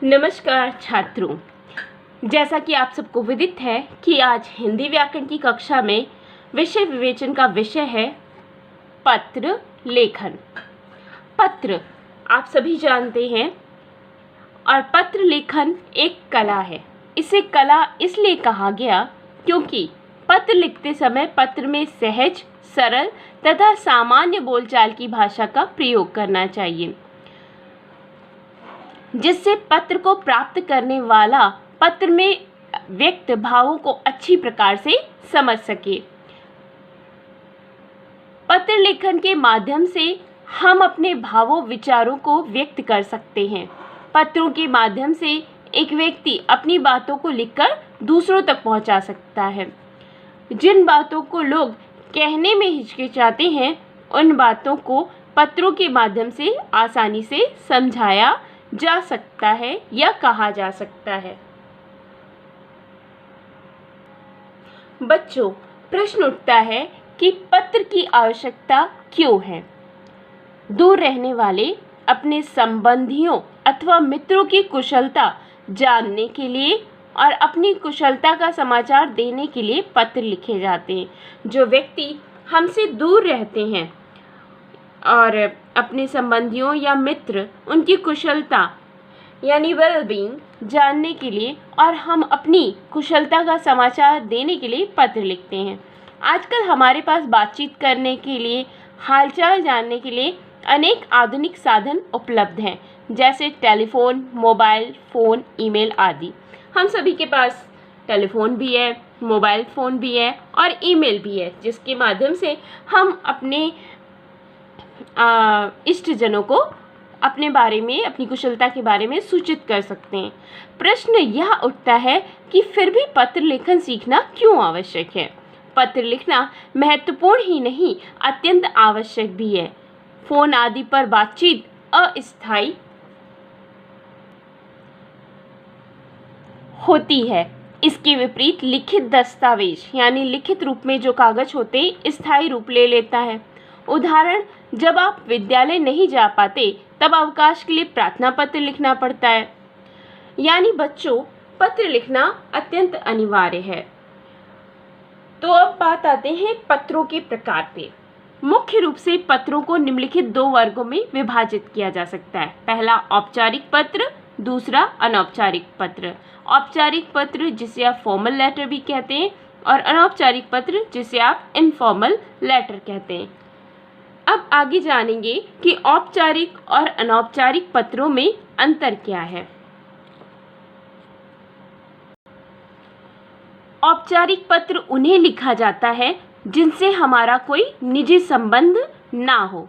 नमस्कार छात्रों, जैसा कि आप सबको विदित है कि आज हिंदी व्याकरण की कक्षा में विषय विवेचन का विषय है पत्र लेखन। पत्र आप सभी जानते हैं और पत्र लेखन एक कला है। इसे कला इसलिए कहा गया क्योंकि पत्र लिखते समय पत्र में सहज, सरल तथा सामान्य बोलचाल की भाषा का प्रयोग करना चाहिए, जिससे पत्र को प्राप्त करने वाला पत्र में व्यक्त भावों को अच्छी प्रकार से समझ सके। पत्र लेखन के माध्यम से हम अपने भावों विचारों को व्यक्त कर सकते हैं। पत्रों के माध्यम से एक व्यक्ति अपनी बातों को लिखकर दूसरों तक पहुंचा सकता है। जिन बातों को लोग कहने में हिचकिचाते हैं, उन बातों को पत्रों के माध्यम से आसानी से समझाया जा सकता है या कहा जा सकता है। बच्चों, प्रश्न उठता है कि पत्र की आवश्यकता क्यों है? दूर रहने वाले अपने संबंधियों अथवा मित्रों की कुशलता जानने के लिए और अपनी कुशलता का समाचार देने के लिए पत्र लिखे जाते हैं। जो व्यक्ति हमसे दूर रहते हैं और अपने संबंधियों या मित्र उनकी कुशलता यानी वेलबींग जानने के लिए और हम अपनी कुशलता का समाचार देने के लिए पत्र लिखते हैं। आजकल हमारे पास बातचीत करने के लिए, हालचाल जानने के लिए अनेक आधुनिक साधन उपलब्ध हैं, जैसे टेलीफोन, मोबाइल फ़ोन, ईमेल आदि। हम सभी के पास टेलीफोन भी है, मोबाइल फ़ोन भी है और ईमेल भी है, जिसके माध्यम से हम अपने इष्टजनों को अपने बारे में, अपनी कुशलता के बारे में सूचित कर सकते हैं। प्रश्न यह उठता है कि फिर भी पत्र लेखन सीखना क्यों आवश्यक है? पत्र लिखना महत्वपूर्ण ही नहीं, अत्यंत आवश्यक भी है। फ़ोन आदि पर बातचीत अस्थायी होती है। इसके विपरीत लिखित दस्तावेज यानी लिखित रूप में जो कागज होते हैं, स्थायी रूप ले लेता है। उदाहरण, जब आप विद्यालय नहीं जा पाते तब अवकाश के लिए प्रार्थना पत्र लिखना पड़ता है। यानी बच्चों, पत्र लिखना अत्यंत अनिवार्य है। तो अब बात आते हैं पत्रों के प्रकार पे। मुख्य रूप से पत्रों को निम्नलिखित दो वर्गों में विभाजित किया जा सकता है। पहला औपचारिक पत्र, दूसरा अनौपचारिक पत्र। औपचारिक पत्र जिसे आप फॉर्मल लेटर भी कहते हैं और अनौपचारिक पत्र जिसे आप इनफॉर्मल लेटर कहते हैं। अब आगे जानेंगे कि औपचारिक और अनौपचारिक पत्रों में अंतर क्या है। औपचारिक पत्र उन्हें लिखा जाता है जिनसे हमारा कोई निजी संबंध ना हो।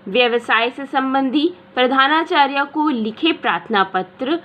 व्यवसाय से संबंधी प्रधानाचार्य को लिखे प्रार्थना पत्र,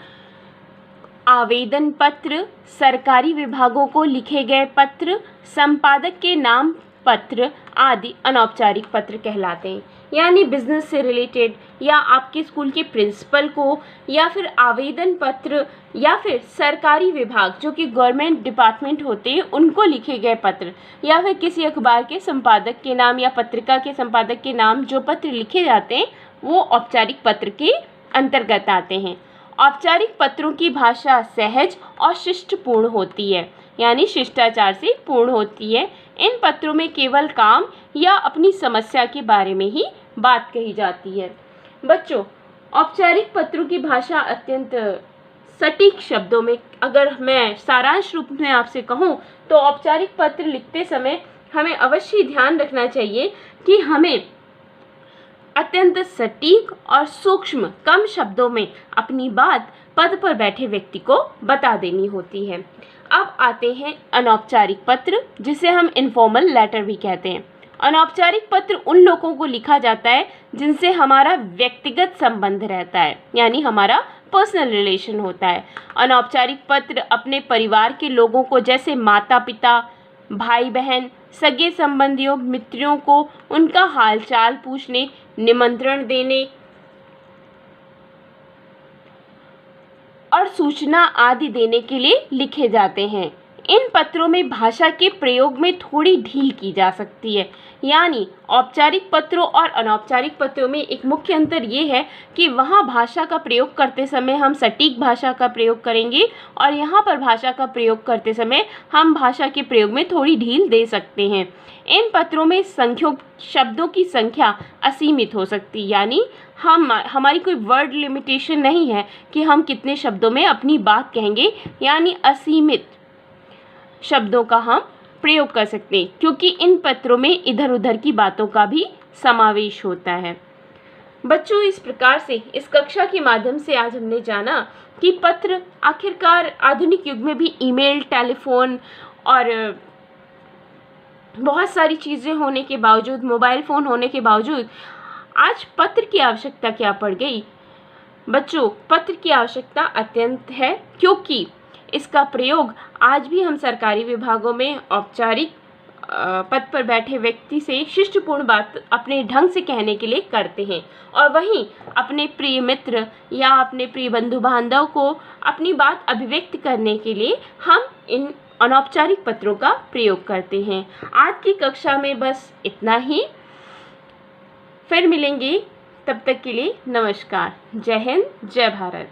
आवेदन पत्र, सरकारी विभागों को लिखे गए पत्र, संपादक के नाम पत्र आदि अनौपचारिक पत्र कहलाते हैं। यानी बिजनेस से रिलेटेड या आपके स्कूल के प्रिंसिपल को, या फिर आवेदन पत्र, या फिर सरकारी विभाग जो कि गवर्नमेंट डिपार्टमेंट होते हैं उनको लिखे गए पत्र, या फिर किसी अखबार के संपादक के नाम या पत्रिका के संपादक के नाम जो पत्र लिखे जाते हैं वो औपचारिक पत्र के अंतर्गत आते हैं। औपचारिक पत्रों की भाषा सहज और शिष्टपूर्ण होती है, यानी शिष्टाचार से पूर्ण होती है। इन पत्रों में केवल काम या अपनी समस्या के बारे में ही बात कही जाती है। बच्चों, औपचारिक पत्रों की भाषा अत्यंत सटीक शब्दों में अगर मैं सारांश रूप में आपसे कहूँ तो औपचारिक पत्र लिखते समय हमें अवश्य ध्यान रखना चाहिए कि हमें अत्यंत सटीक और सूक्ष्म कम शब्दों में अपनी बात पद पर बैठे व्यक्ति को बता देनी होती है। अब आते हैं अनौपचारिक पत्र जिसे हम इनफॉर्मल लेटर भी कहते हैं। अनौपचारिक पत्र उन लोगों को लिखा जाता है जिनसे हमारा व्यक्तिगत संबंध रहता है, यानी हमारा पर्सनल रिलेशन होता है। अनौपचारिक पत्र अपने परिवार के लोगों को, जैसे माता पिता, भाई बहन, सगे संबंधियों, मित्रों को उनका हालचाल पूछने, निमंत्रण देने और सूचना आदि देने के लिए लिखे जाते हैं। इन पत्रों में भाषा के प्रयोग में थोड़ी ढील की जा सकती है। यानी औपचारिक पत्रों और अनौपचारिक पत्रों में एक मुख्य अंतर ये है कि वहाँ भाषा का प्रयोग करते समय हम सटीक भाषा का प्रयोग करेंगे और यहाँ पर भाषा का प्रयोग करते समय हम भाषा के प्रयोग में थोड़ी ढील दे सकते हैं। इन पत्रों में शब्दों की संख्या असीमित हो सकती है, यानी हमारी कोई वर्ड लिमिटेशन नहीं है कि हम कितने शब्दों में अपनी बात कहेंगे, यानी असीमित शब्दों का हम प्रयोग कर सकते हैं, क्योंकि इन पत्रों में इधर उधर की बातों का भी समावेश होता है। बच्चों, इस प्रकार से इस कक्षा के माध्यम से आज हमने जाना कि पत्र आखिरकार आधुनिक युग में भी ईमेल, टेलीफोन और बहुत सारी चीज़ें होने के बावजूद, मोबाइल फ़ोन होने के बावजूद आज पत्र की आवश्यकता क्या पड़ गई। बच्चों, पत्र की आवश्यकता अत्यंत है, क्योंकि इसका प्रयोग आज भी हम सरकारी विभागों में औपचारिक पद पर बैठे व्यक्ति से शिष्टपूर्ण बात अपने ढंग से कहने के लिए करते हैं, और वहीं अपने प्रिय मित्र या अपने प्रिय बंधु बांधव को अपनी बात अभिव्यक्त करने के लिए हम इन अनौपचारिक पत्रों का प्रयोग करते हैं। आज की कक्षा में बस इतना ही। फिर मिलेंगे, तब तक के लिए नमस्कार। जय हिंद, जय भारत।